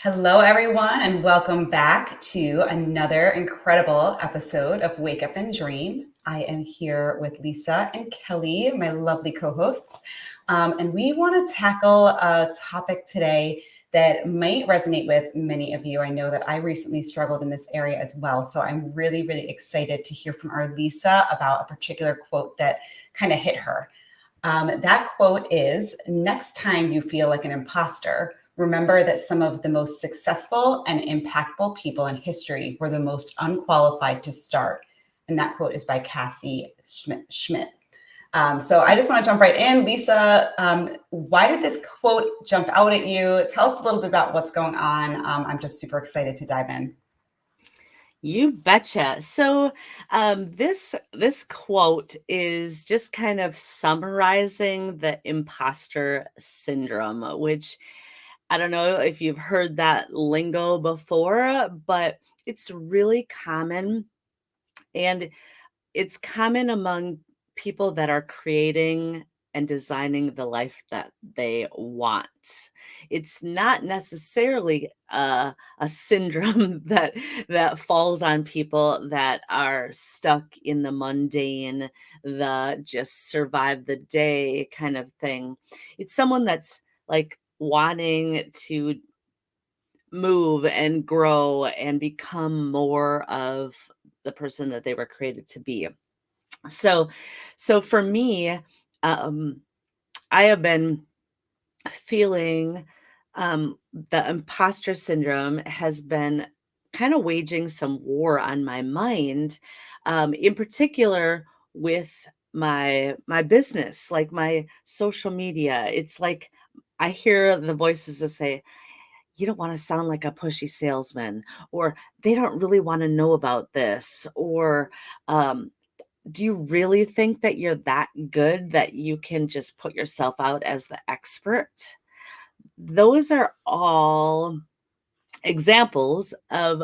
Hello, everyone, and welcome back to another incredible episode of Wake Up and Dream. I am here with Lisa and Kelly, my lovely co hosts, and we want to tackle a topic today that might resonate with many of you. I know that I recently struggled in this area as well. So I'm really, really excited to hear from our Lisa about a particular quote that kind of hit her. That quote is: next time you feel like an imposter, remember that some of the most successful and impactful people in history were the most unqualified to start. And that quote is by Cassie Schmidt. So I just want to jump right in. Lisa, why did this quote jump out at you? Tell us a little bit about what's going on. I'm just super excited to dive in. You betcha. So this quote is just kind of summarizing the imposter syndrome, which I don't know if you've heard that lingo before, but it's really common, and it's common among people that are creating and designing the life that they want. It's not necessarily a syndrome that falls on people that are stuck in the mundane, the just survive the day kind of thing. It's someone that's like wanting to move and grow and become more of the person that they were created to be. So so for me, um, I have been feeling, the imposter syndrome has been kind of waging some war on my mind, in particular with my business, like my social media. It's like I hear the voices that say, "You don't wanna sound like a pushy salesman," or "They don't really wanna know about this," or, um, do you really think that you're that good that you can just put yourself out as the expert? Those are all examples of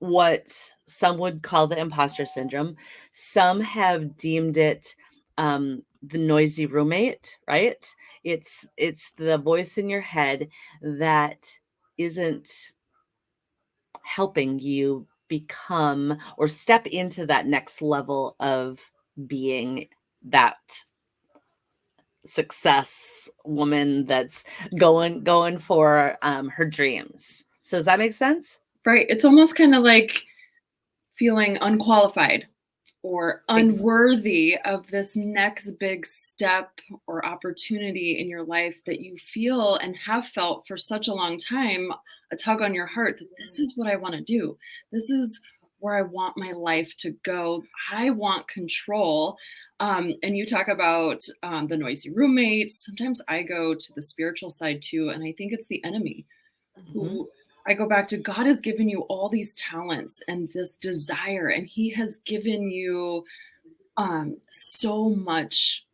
what some would call the imposter syndrome. Some have deemed it the noisy roommate, right? It's the voice in your head that isn't helping you become or step into that next level of being that success woman that's going for her dreams. So does that make sense? Right. It's almost kind of like feeling unqualified or Ex- unworthy of this next big step or opportunity in your life that you feel and have felt for such a long time, a tug on your heart that this is what I want to do. This is where I want my life to go. I want control. And you talk about the noisy roommate. Sometimes I go to the spiritual side too, and I think it's the enemy Mhm. who I go back to. God has given you all these talents and this desire, and He has given you so much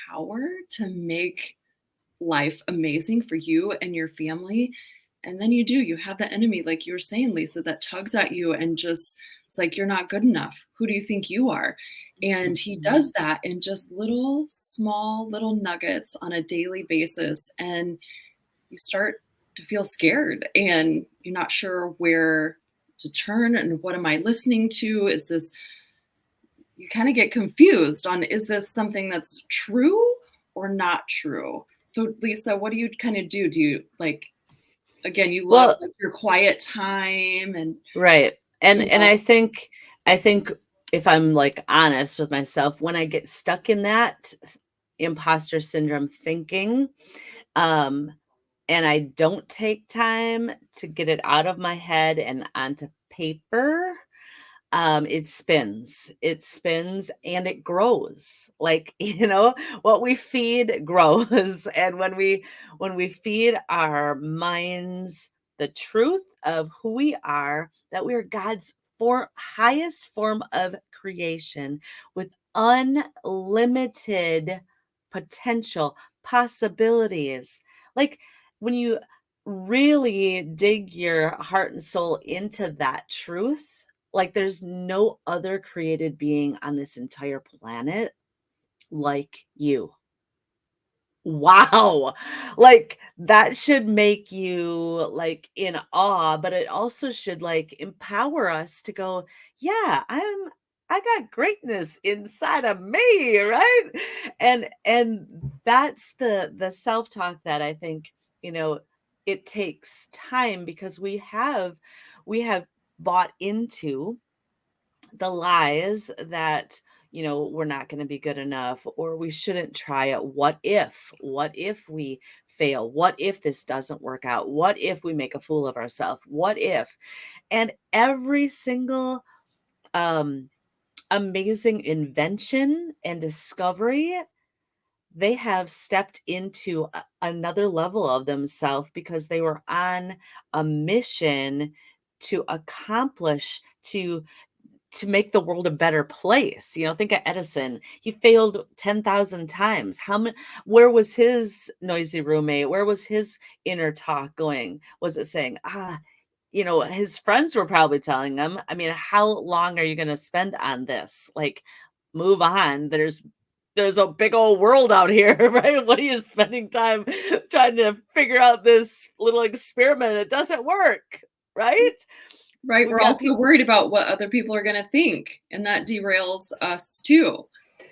power to make life amazing for you and your family. And then you have the enemy, like you were saying, Lisa, that tugs at you and just, it's like, you're not good enough. Who do you think you are? And he Mhm. does that in just little, small, little nuggets on a daily basis. And you start to feel scared and you're not sure where to turn and what am I listening to? Is this, you kind of get confused on, is this something that's true or not true? So Lisa, what do you kind of do? Do you like, again, you love Well, like your quiet time and right. And yeah, I think if I'm like honest with myself, when I get stuck in that imposter syndrome thinking, um, and I don't take time to get it out of my head and onto paper, it spins and it grows. Like, what we feed grows. And when we feed our minds the truth of who we are, that we are God's highest form of creation with unlimited potential possibilities. Like, when you really dig your heart and soul into that truth, like, there's no other created being on this entire planet like you. Wow. Like that should make you like in awe, but it also should like empower us to go, yeah, I got greatness inside of me, right? And that's the self-talk that I think, you know, it takes time because we have bought into the lies that, we're not going to be good enough or we shouldn't try it. What if we fail? What if this doesn't work out? What if we make a fool of ourselves? What if? And every single um amazing invention and discovery, they have stepped into another level of themselves because they were on a mission to accomplish, to make the world a better place. Think of Edison. He failed 10,000 times. Where was his noisy roommate? Where was his inner talk going? Was it saying, his friends were probably telling him, I mean, how long are you going to spend on this? Like, move on. There's a big old world out here, right? What are you spending time trying to figure out this little experiment? It doesn't work, right? Right. We've We're got also people. worried about what other people are going to think, and that derails us too.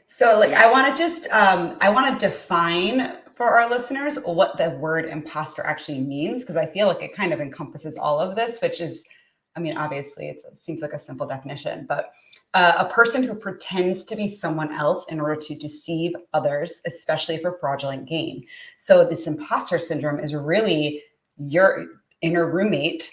So, like, I want Yes. to just, I want to define for our listeners what the word imposter actually means, because I feel like it kind of encompasses all of this, which is, I mean, obviously it seems like a simple definition, but a person who pretends to be someone else in order to deceive others, especially for fraudulent gain. So this imposter syndrome is really your inner roommate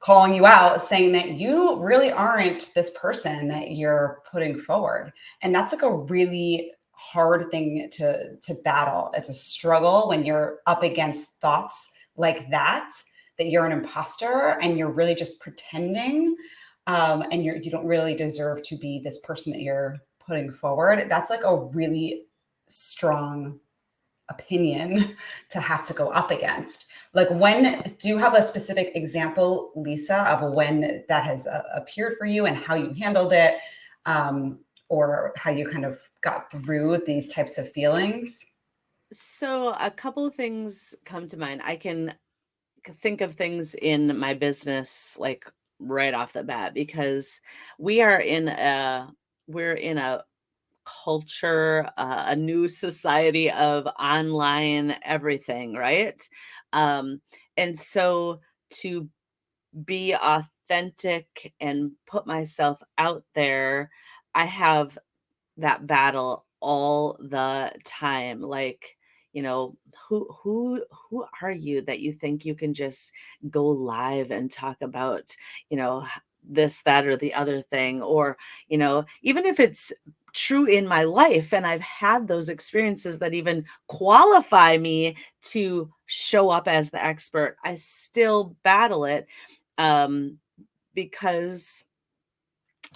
calling you out, saying that you really aren't this person that you're putting forward. And that's like a really hard thing to battle. It's a struggle when you're up against thoughts like that you're an imposter and you're really just pretending, and you don't really deserve to be this person that you're putting forward. That's like a really strong opinion to have to go up against. Like, when do you have a specific example, Lisa, of when that has appeared for you and how you handled it, or how you kind of got through these types of feelings? So a couple of things come to mind. I can think of things in my business like right off the bat because we are in a we're in a culture, a new society of online everything, right? Um, and so to be authentic and put myself out there, I have that battle all the time. Like, who are you that you think you can just go live and talk about, this, that, or the other thing? Or, even if it's true in my life and I've had those experiences that even qualify me to show up as the expert, I still battle it um, because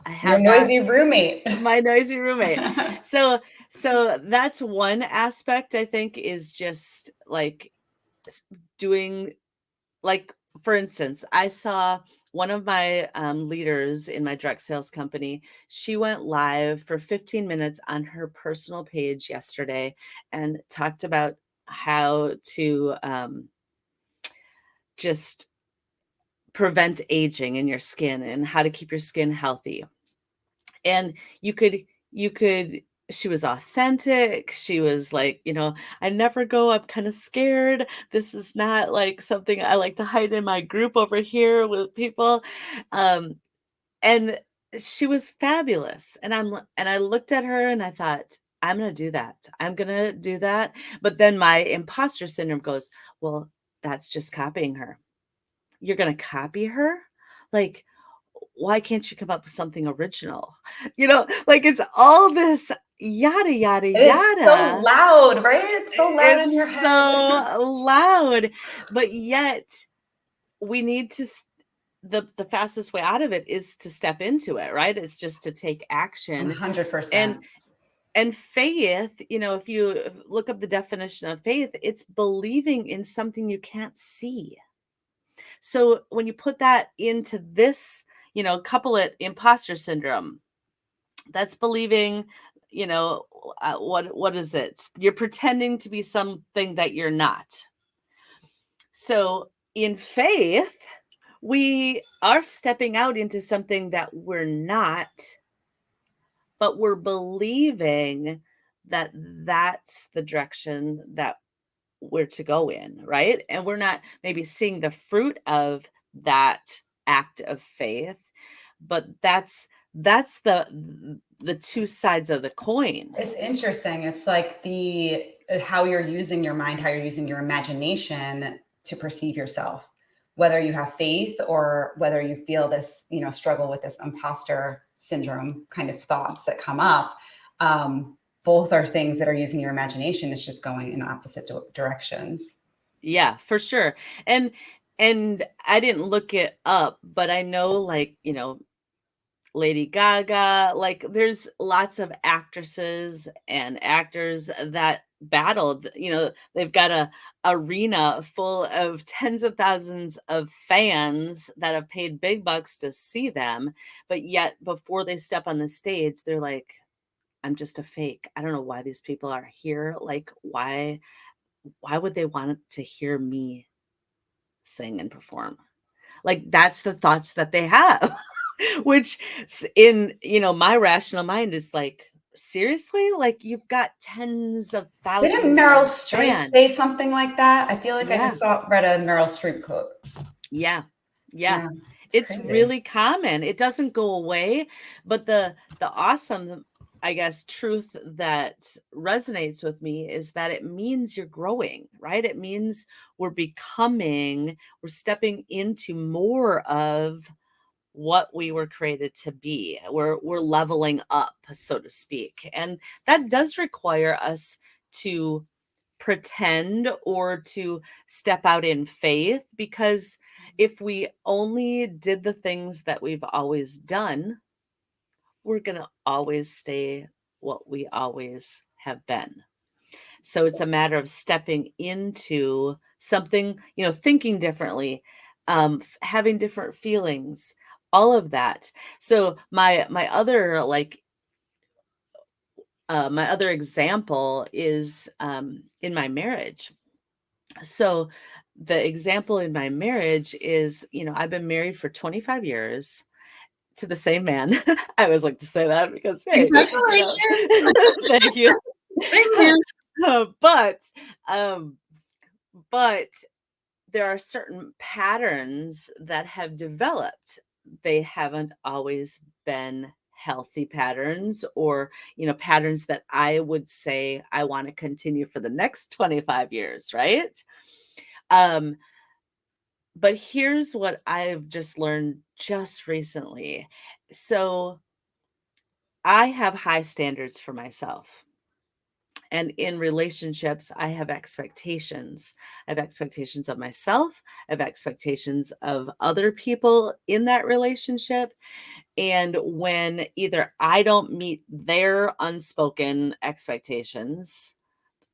I Your have that noisy roommate. my noisy roommate. So that's one aspect I think is just like doing, like, for instance, I saw one of my leaders in my direct sales company. She went live for 15 minutes on her personal page yesterday and talked about how to just prevent aging in your skin and how to keep your skin healthy. And you could you could she was authentic. She was like, I never go, I'm kind of scared. This is not like something I like to hide in my group over here with people. Um, and she was fabulous. And I looked at her and I thought, I'm gonna do that. I'm gonna do that. But then my imposter syndrome goes, well, that's just copying her. You're gonna copy her? Like, why can't you come up with something original? Like, it's all this yada, yada, It is so yada. loud, right? It's so loud in your It's so head. loud, but yet we need to the fastest way out of it is to step into it, right? It's just to take action. And 100%. and faith, if you look up the definition of faith, it's believing in something you can't see. So when you put that into this, couple it imposter syndrome, that's believing what is it? You're pretending to be something that you're not. So in faith, we are stepping out into something that we're not, but we're believing that that's the direction that we're to go in, right? And we're not maybe seeing the fruit of that act of faith, but that's the two sides of the coin. It's interesting. It's like the how you're using your mind, how you're using your imagination to perceive yourself, whether you have faith or whether you feel this, struggle with this imposter syndrome kind of thoughts that come up. Both are things that are using your imagination. It's just going in opposite directions. Yeah, for sure. And I didn't look it up, but I know, like, Lady Gaga, like there's lots of actresses and actors that battled, they've got a arena full of tens of thousands of fans that have paid big bucks to see them, but yet before they step on the stage, they're like, I'm just a fake. I don't know why these people are here. Like, why would they want to hear me sing and perform? Like, that's the thoughts that they have, which in, my rational mind is like, seriously? Like, you've got tens of Didn't thousands Meryl of Streep fans. say something like that? I feel like I Yeah. just read a Meryl Streep quote. Yeah. Yeah, It's crazy. really common. It doesn't go away, but the awesome, I guess, truth that resonates with me is that it means you're growing, right? It means we're stepping into more of what we were created to be. We're leveling up, so to speak. And that does require us to pretend or to step out in faith, because if we only did the things that we've always done, we're going to always stay what we always have been. So it's a matter of stepping into something, thinking differently, having different feelings, all of that. So my other my other example is in my marriage. So the example in my marriage is, I've been married for 25 years to the same man. I always like to say that because, hey, Congratulations. thank you. Same here. But but there are certain patterns that have developed. They haven't always been healthy patterns, or patterns that I would say I want to continue for the next 25 years, right? But here's what I've just learned just recently. So I have high standards for myself. And in relationships, I have expectations. I have expectations of myself. I have expectations of other people in that relationship. And when either I don't meet their unspoken expectations,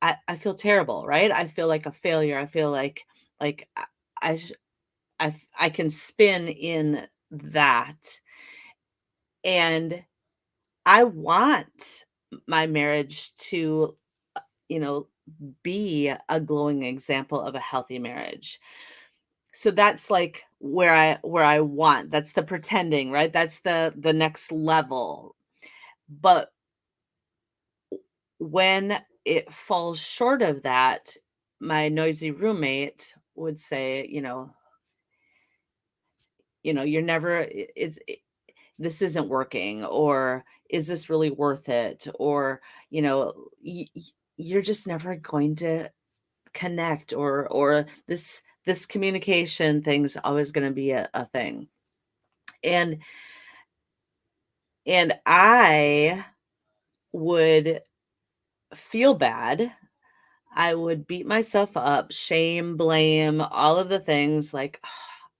I feel terrible, right? I feel like a failure. I feel like I sh- I can spin in that. And I want my marriage to, you know, be a glowing example of a healthy marriage. So that's like where I want. That's the pretending, right? That's the next level. But when it falls short of that, my noisy roommate would say, you're never this isn't working, or is this really worth it? Or, you're just never going to connect, or this communication thing's always going to be a thing. And I would feel bad. I would beat myself up, shame, blame, all of the things, like, "Oh,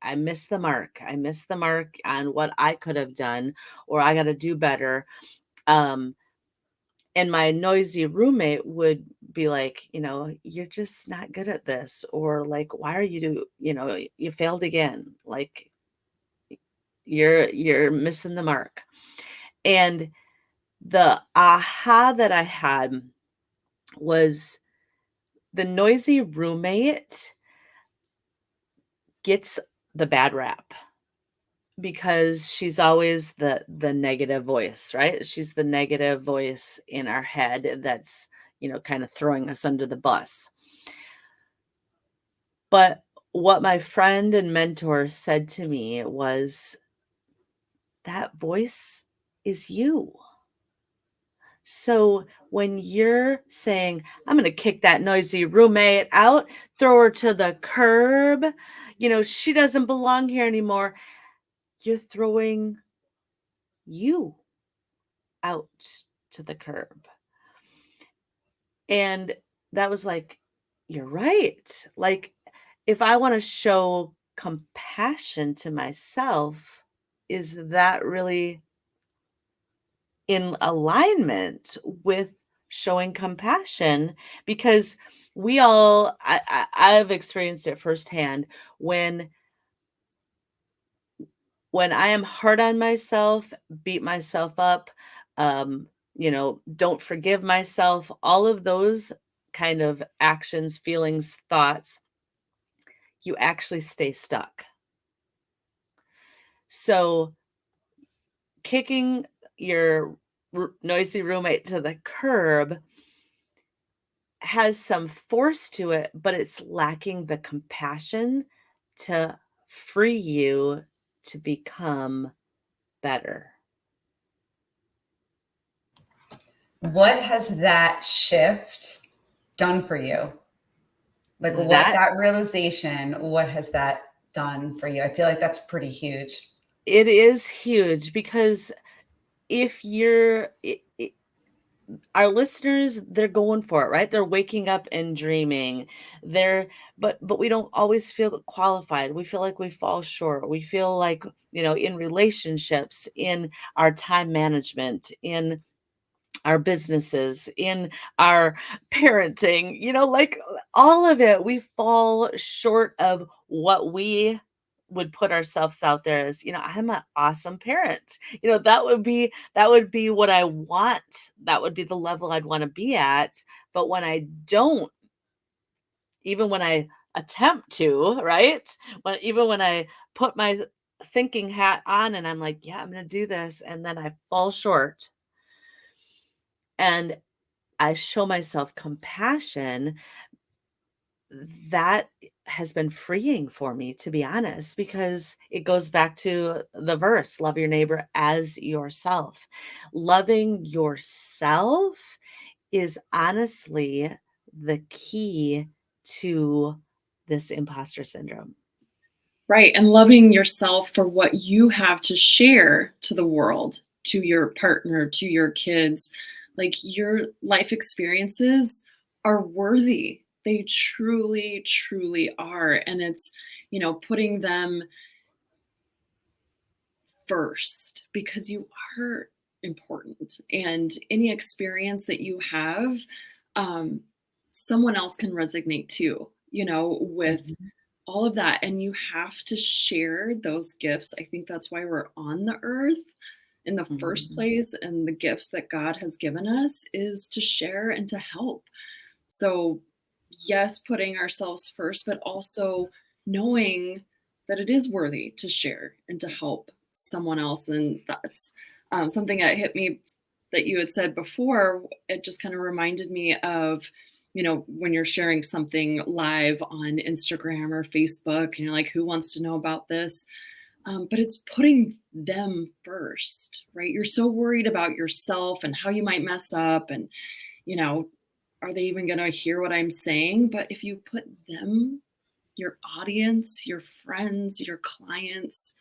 I missed the mark. I missed the mark on what I could have done, or I got to do better." Um, and my noisy roommate would be like, "You're just not good at this," or like, "Why are you failed again. Like, you're missing the mark." And the aha that I had was the noisy roommate gets the bad rap because she's always the negative voice, right? She's the negative voice in our head that's, kind of throwing us under the bus. But what my friend and mentor said to me was, that voice is you. So when you're saying, I'm going to kick that noisy roommate out, throw her to the curb, she doesn't belong here anymore, you're throwing you out to the curb. And that was like, you're right. Like, if I want to show compassion to myself, is that really in alignment with showing compassion? Because I've experienced it firsthand when I am hard on myself, beat myself up, don't forgive myself, all of those kind of actions, feelings, thoughts, you actually stay stuck. So kicking your noisy roommate to the curb has some force to it, but it's lacking the compassion to free you to become better. What has that shift done for you? Like that realization, what has that done for you? I feel like that's pretty huge. It is huge because if our listeners, they're going for it, right? They're waking up and dreaming. But we don't always feel qualified. We feel like we fall short. We feel like, in relationships, in our time management, in our businesses, in our parenting, like all of it, we fall short of what we would put ourselves out there as, I'm an awesome parent. That would be what I want. That would be the level I'd want to be at. But when I don't, even when I attempt to, right? Even when I put my thinking hat on and I'm like, yeah, I'm going to do this. And then I fall short. And I show myself compassion, that has been freeing for me, to be honest, because it goes back to the verse, love your neighbor as yourself. Loving yourself is honestly the key to this imposter syndrome. Right. And loving yourself for what you have to share to the world, to your partner, to your kids. Like, your life experiences are worthy. They truly, truly are. And it's, putting them first because you are important. And any experience that you have, someone else can resonate to, with all of that. And you have to share those gifts. I think that's why we're on the earth in the first place. And the gifts that God has given us is to share and to help. So, yes, putting ourselves first, but also knowing that it is worthy to share and to help someone else. And that's something that hit me that you had said before. It just kind of reminded me of, when you're sharing something live on Instagram or Facebook and you're like, who wants to know about this? But it's putting them first, right? You're so worried about yourself and how you might mess up and, are they even going to hear what I'm saying? But if you put them, your audience, your friends, your clients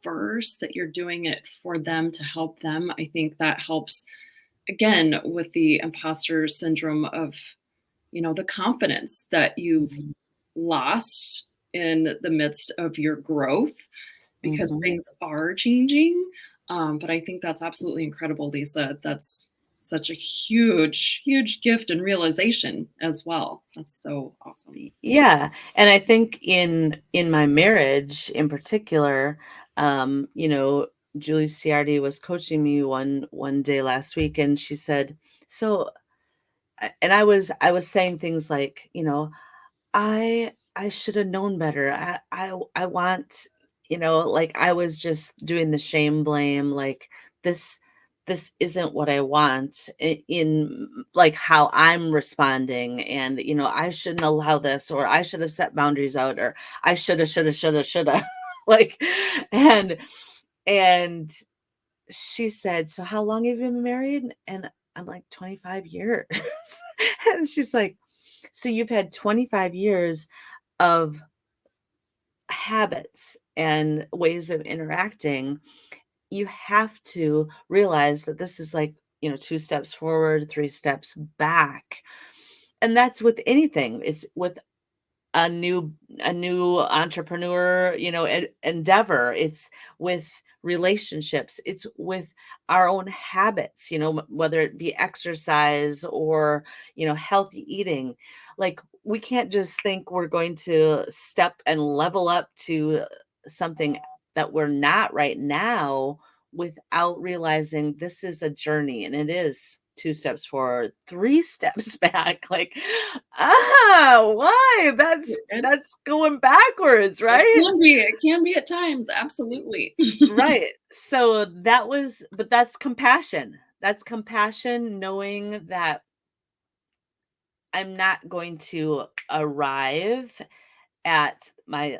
first, that you're doing it for them to help them, I think that helps, again, with the imposter syndrome of, the confidence that you've lost in the midst of your growth because things are changing. But I think that's absolutely incredible, Lisa. That's such a huge, huge gift and realization as well. That's so awesome. Yeah. And I think in my marriage in particular, Julie Ciardi was coaching me one day last week, and she said, "So," and I was saying things like, I should have known better. I want, like I was just doing the shame blame, like this this isn't what I want like how I'm responding, and I shouldn't allow this, or I should have set boundaries out, or I shoulda like, and and she said, "So how long have you been married?" And I'm like, 25 years. And she's like, "So you've had 25 years of habits and ways of interacting. You have to realize that this is like, two steps forward, three steps back." And that's with anything. It's with a new entrepreneur, endeavor. It's with relationships. It's with our own habits, whether it be exercise or, healthy eating. Like we can't just think we're going to step and level up to something that we're not right now without realizing this is a journey, and it is two steps forward, three steps back. Like, why? That's going backwards, right? It can be at times, absolutely. Right. So but that's compassion. That's compassion, knowing that I'm not going to arrive at my,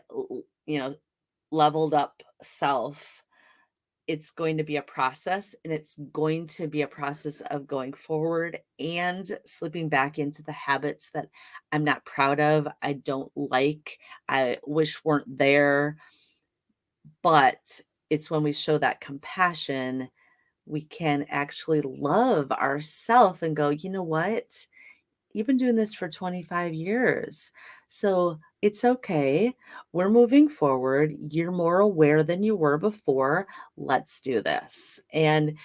leveled up self. It's going to be a process, and it's going to be a process of going forward and slipping back into the habits that I'm not proud of, I don't like, I wish weren't there. But it's when we show that compassion, we can actually love ourselves and go, you know what? You've been doing this for 25 years. So it's okay. We're moving forward. You're more aware than you were before. Let's do this. And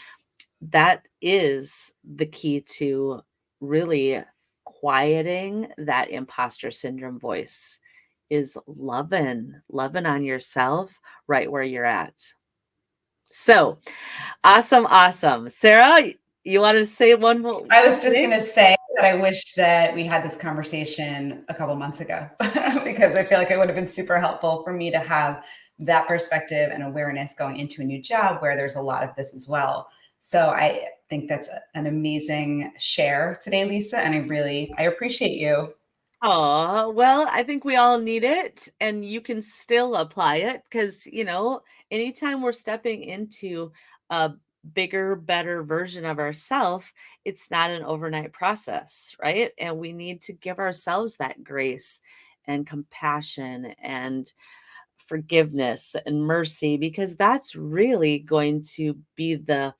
that is the key to really quieting that imposter syndrome voice, is loving on yourself right where you're at. So awesome, awesome. Sarah, you want to say one more? I was just going to say that I wish that we had this conversation a couple months ago because I feel like it would have been super helpful for me to have that perspective and awareness going into a new job where there's a lot of this as well. So I think that's an amazing share today, Lisa, and I appreciate you. Oh, well, I think we all need it, and you can still apply it because, anytime we're stepping into a bigger, better version of ourselves, it's not an overnight process, right? And we need to give ourselves that grace and compassion and forgiveness and mercy, because that's really going to be the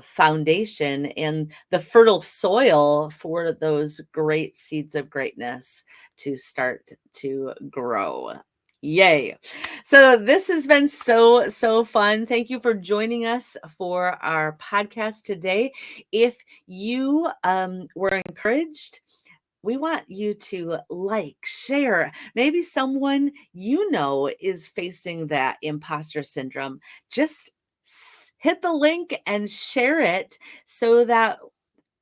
foundation and the fertile soil for those great seeds of greatness to start to grow. Yay. So this has been so fun. Thank you for joining us for our podcast today. If you were encouraged, we want you to like, share. Maybe someone is facing that imposter syndrome. Just hit the link and share it so that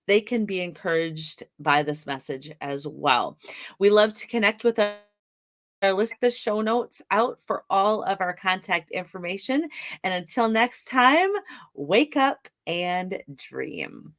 they can be encouraged by this message as well. We love to connect with our list, the show notes out for all of our contact information. And until next time, wake up and dream.